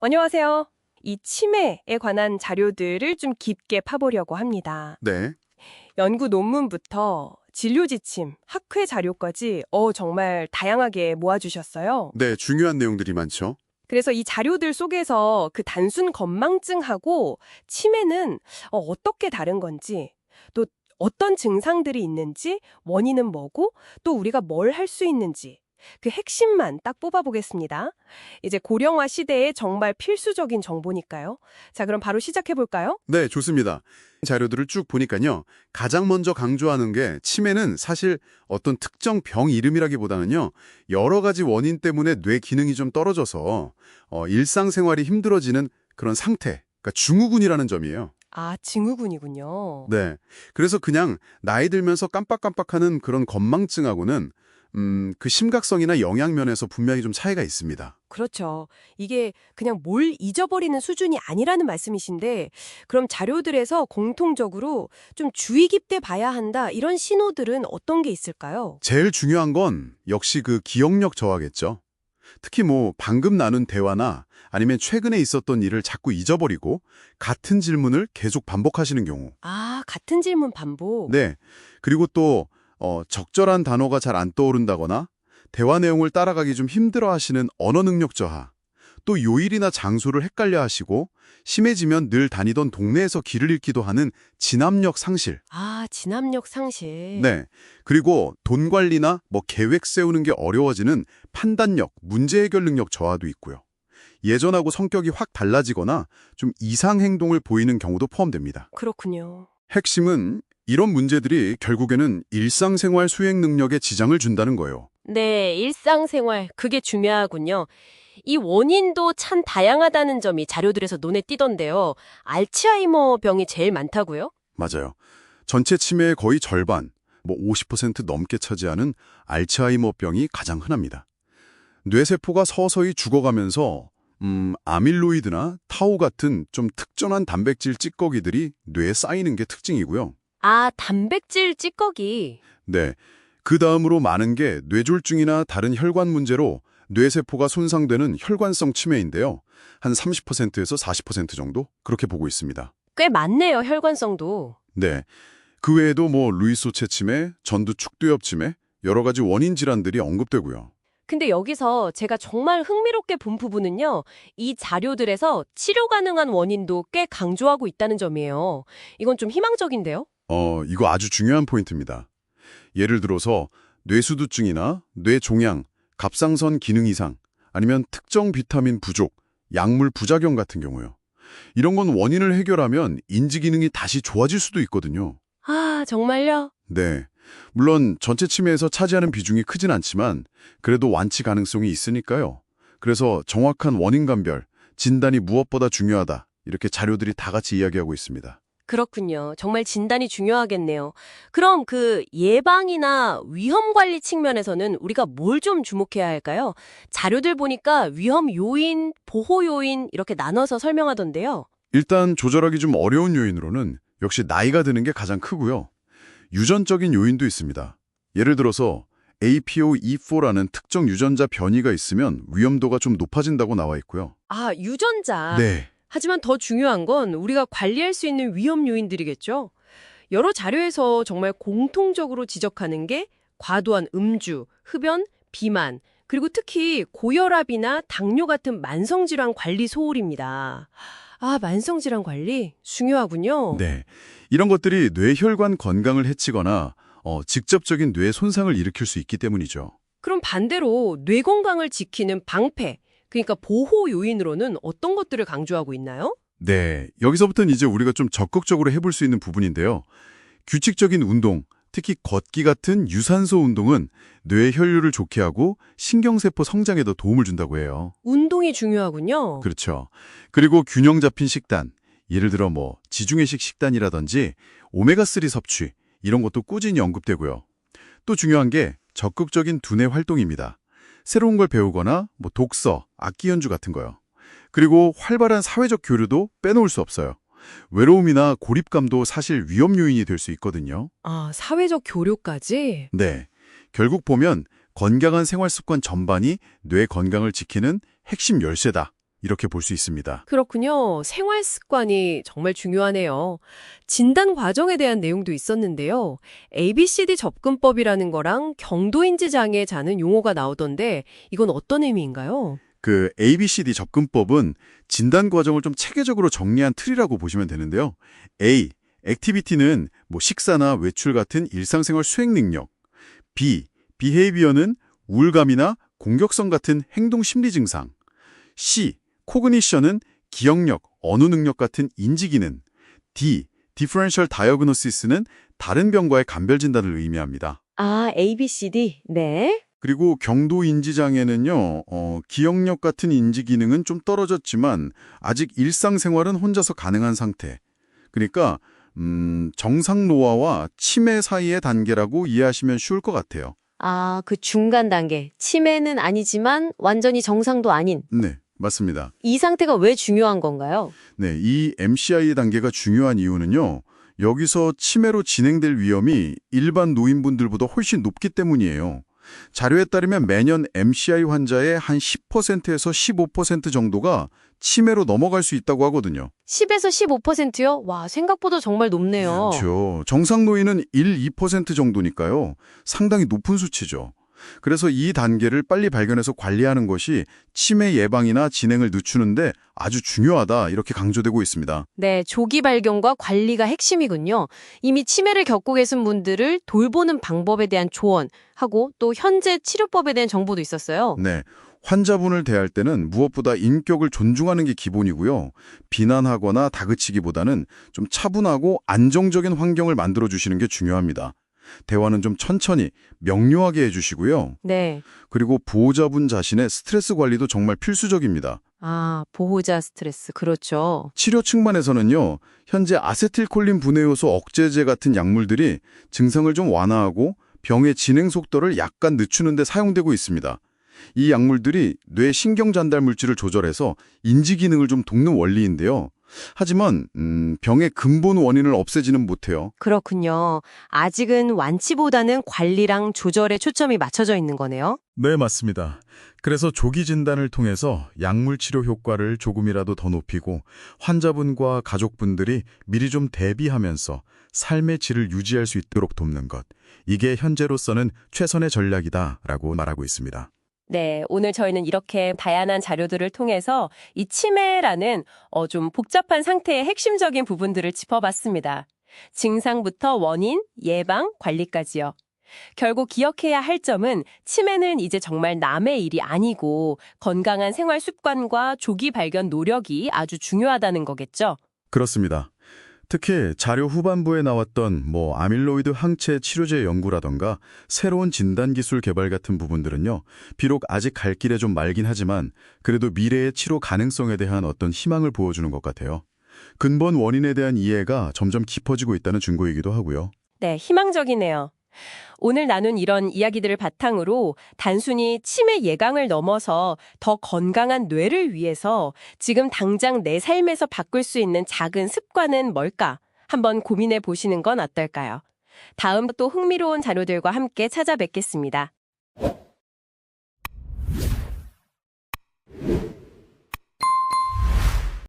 안녕하세요. 이 치매에 관한 자료들을 좀 깊게 파보려고 합니다. 네, 연구 논문부터 진료 지침, 학회 자료까지 정말 다양하게 모아주셨어요. 네, 중요한 내용들이 많죠. 그래서 이 자료들 속에서 그 단순 건망증하고 치매는 어떻게 다른 건지, 또 어떤 증상들이 있는지, 원인은 뭐고, 또 우리가 뭘 할 수 있는지, 그 핵심만 딱 뽑아보겠습니다. 이제 고령화 시대에 정말 필수적인 정보니까요. 자, 그럼 바로 시작해볼까요? 네, 좋습니다. 자료들을 쭉 보니까요. 가장 먼저 강조하는 게 치매는 사실 어떤 특정 병 이름이라기보다는요. 여러 가지 원인 때문에 뇌 기능이 좀 떨어져서 일상생활이 힘들어지는 그런 상태, 그러니까 증후군이라는 점이에요. 아, 증후군이군요. 네, 그래서 그냥 나이 들면서 깜빡깜빡하는 그런 건망증하고는 그 심각성이나 영향면에서 분명히 좀 차이가 있습니다. 그렇죠. 이게 그냥 뭘 잊어버리는 수준이 아니라는 말씀이신데, 그럼 자료들에서 공통적으로 좀 주의 깊게 봐야 한다, 이런 신호들은 어떤 게 있을까요? 제일 중요한 건 역시 그 기억력 저하겠죠. 특히 뭐 방금 나눈 대화나 아니면 최근에 있었던 일을 자꾸 잊어버리고 같은 질문을 계속 반복하시는 경우. 아, 같은 질문 반복. 네. 그리고 또 적절한 단어가 잘 안 떠오른다거나 대화 내용을 따라가기 좀 힘들어 하시는 언어 능력 저하. 또 요일이나 장소를 헷갈려 하시고 심해지면 늘 다니던 동네에서 길을 잃기도 하는 진압력 상실. 아, 진압력 상실. 네. 그리고 돈 관리나 뭐 계획 세우는 게 어려워지는 판단력, 문제 해결 능력 저하도 있고요. 예전하고 성격이 확 달라지거나 좀 이상 행동을 보이는 경우도 포함됩니다. 그렇군요. 핵심은 이런 문제들이 결국에는 일상생활 수행 능력에 지장을 준다는 거예요. 네, 일상생활, 그게 중요하군요. 이 원인도 참 다양하다는 점이 자료들에서 눈에 띄던데요. 알츠하이머 병이 제일 많다고요? 맞아요. 전체 치매의 거의 절반, 뭐 50% 넘게 차지하는 알츠하이머병이 가장 흔합니다. 뇌세포가 서서히 죽어가면서 아밀로이드나 타우 같은 좀 특정한 단백질 찌꺼기들이 뇌에 쌓이는 게 특징이고요. 아, 단백질 찌꺼기. 네, 그 다음으로 많은 게 뇌졸중이나 다른 혈관 문제로 뇌세포가 손상되는 혈관성 치매인데요. 한 30%에서 40% 정도 그렇게 보고 있습니다. 꽤 많네요, 혈관성도. 네, 그 외에도 뭐 루이소체 치매, 전두 축두엽 치매, 여러 가지 원인 질환들이 언급되고요. 근데 여기서 제가 정말 흥미롭게 본 부분은요, 이 자료들에서 치료 가능한 원인도 꽤 강조하고 있다는 점이에요. 이건 좀 희망적인데요? 이거 아주 중요한 포인트입니다. 예를 들어서 뇌수두증이나 뇌종양, 갑상선 기능 이상, 아니면 특정 비타민 부족, 약물 부작용 같은 경우요. 이런 건 원인을 해결하면 인지 기능이 다시 좋아질 수도 있거든요. 아, 정말요? 네. 물론 전체 치매에서 차지하는 비중이 크진 않지만 그래도 완치 가능성이 있으니까요. 그래서 정확한 원인 감별, 진단이 무엇보다 중요하다. 이렇게 자료들이 다 같이 이야기하고 있습니다. 그렇군요. 정말 진단이 중요하겠네요. 그럼 그 예방이나 위험 관리 측면에서는 우리가 뭘 좀 주목해야 할까요? 자료들 보니까 위험 요인, 보호 요인 이렇게 나눠서 설명하던데요. 일단 조절하기 좀 어려운 요인으로는 역시 나이가 드는 게 가장 크고요. 유전적인 요인도 있습니다. 예를 들어서 APOE4라는 특정 유전자 변이가 있으면 위험도가 좀 높아진다고 나와 있고요. 아, 유전자. 네, 하지만 더 중요한 건 우리가 관리할 수 있는 위험 요인들이겠죠. 여러 자료에서 정말 공통적으로 지적하는 게 과도한 음주, 흡연, 비만, 그리고 특히 고혈압이나 당뇨 같은 만성질환 관리 소홀입니다. 아, 만성질환 관리 중요하군요. 네. 이런 것들이 뇌혈관 건강을 해치거나 직접적인 뇌 손상을 일으킬 수 있기 때문이죠. 그럼 반대로 뇌 건강을 지키는 방패, 그러니까 보호 요인으로는 어떤 것들을 강조하고 있나요? 네, 여기서부터는 이제 우리가 좀 적극적으로 해볼 수 있는 부분인데요. 규칙적인 운동, 특히 걷기 같은 유산소 운동은 뇌 혈류를 좋게 하고 신경세포 성장에도 도움을 준다고 해요. 운동이 중요하군요. 그렇죠. 그리고 균형 잡힌 식단, 예를 들어 뭐 지중해식 식단이라든지 오메가3 섭취, 이런 것도 꾸준히 언급되고요. 또 중요한 게 적극적인 두뇌 활동입니다. 새로운 걸 배우거나 뭐 독서, 악기 연주 같은 거요. 그리고 활발한 사회적 교류도 빼놓을 수 없어요. 외로움이나 고립감도 사실 위험 요인이 될 수 있거든요. 아, 사회적 교류까지? 네. 결국 보면 건강한 생활 습관 전반이 뇌 건강을 지키는 핵심 열쇠다. 이렇게 볼 수 있습니다. 그렇군요. 생활 습관이 정말 중요하네요. 진단 과정에 대한 내용도 있었는데요. ABCD 접근법이라는 거랑 경도인지 장애자는 용어가 나오던데 이건 어떤 의미인가요? 그 ABCD 접근법은 진단 과정을 좀 체계적으로 정리한 틀이라고 보시면 되는데요. A, 액티비티는 뭐 식사나 외출 같은 일상생활 수행 능력. B, 비헤이비어는 우울감이나 공격성 같은 행동 심리 증상. C, 코그니션은 기억력, 언어 능력 같은 인지 기능. D, 디퍼런셜 다이어그노시스는 다른 병과의 감별 진단을 의미합니다. 아, ABCD. 네. 그리고 경도 인지 장애는요, 기억력 같은 인지 기능은 좀 떨어졌지만 아직 일상생활은 혼자서 가능한 상태. 그러니까 정상 노화와 치매 사이의 단계라고 이해하시면 쉬울 것 같아요. 아, 그 중간 단계. 치매는 아니지만 완전히 정상도 아닌. 네, 맞습니다. 이 상태가 왜 중요한 건가요? 네, 이 MCI 단계가 중요한 이유는요. 여기서 치매로 진행될 위험이 일반 노인분들보다 훨씬 높기 때문이에요. 자료에 따르면 매년 MCI 환자의 한 10%에서 15% 정도가 치매로 넘어갈 수 있다고 하거든요. 10에서 15%요? 와, 생각보다 정말 높네요. 그렇죠. 정상 노인은 1~2% 정도니까요. 상당히 높은 수치죠. 그래서 이 단계를 빨리 발견해서 관리하는 것이 치매 예방이나 진행을 늦추는데 아주 중요하다 이렇게 강조되고 있습니다. 네, 조기 발견과 관리가 핵심이군요. 이미 치매를 겪고 계신 분들을 돌보는 방법에 대한 조언하고 또 현재 치료법에 대한 정보도 있었어요. 네. 환자분을 대할 때는 무엇보다 인격을 존중하는 게 기본이고요. 비난하거나 다그치기보다는 좀 차분하고 안정적인 환경을 만들어주시는 게 중요합니다. 대화는 좀 천천히 명료하게 해주시고요. 네. 그리고 보호자분 자신의 스트레스 관리도 정말 필수적입니다. 아, 보호자 스트레스. 그렇죠. 치료 측면에서는요. 현재 아세틸콜린 분해 요소 억제제 같은 약물들이 증상을 좀 완화하고 병의 진행 속도를 약간 늦추는 데 사용되고 있습니다. 이 약물들이 뇌 신경 전달 물질을 조절해서 인지 기능을 좀 돕는 원리인데요. 하지만 병의 근본 원인을 없애지는 못해요. 그렇군요. 아직은 완치보다는 관리랑 조절에 초점이 맞춰져 있는 거네요. 네, 맞습니다. 그래서 조기 진단을 통해서 약물 치료 효과를 조금이라도 더 높이고 환자분과 가족분들이 미리 좀 대비하면서 삶의 질을 유지할 수 있도록 돕는 것. 이게 현재로서는 최선의 전략이다라고 말하고 있습니다. 네, 오늘 저희는 이렇게 다양한 자료들을 통해서 이 치매라는 좀 복잡한 상태의 핵심적인 부분들을 짚어봤습니다. 증상부터 원인, 예방, 관리까지요. 결국 기억해야 할 점은 치매는 이제 정말 남의 일이 아니고 건강한 생활 습관과 조기 발견 노력이 아주 중요하다는 거겠죠. 그렇습니다. 특히 자료 후반부에 나왔던 아밀로이드 항체 치료제 연구라던가 새로운 진단 기술 개발 같은 부분들은요. 비록 아직 갈 길에 좀 멀긴 하지만 그래도 미래의 치료 가능성에 대한 어떤 희망을 보여주는 것 같아요. 근본 원인에 대한 이해가 점점 깊어지고 있다는 증거이기도 하고요. 네, 희망적이네요. 오늘 나눈 이런 이야기들을 바탕으로 단순히 치매 예방을 넘어서 더 건강한 뇌를 위해서 지금 당장 내 삶에서 바꿀 수 있는 작은 습관은 뭘까? 한번 고민해 보시는 건 어떨까요? 다음 또 흥미로운 자료들과 함께 찾아뵙겠습니다.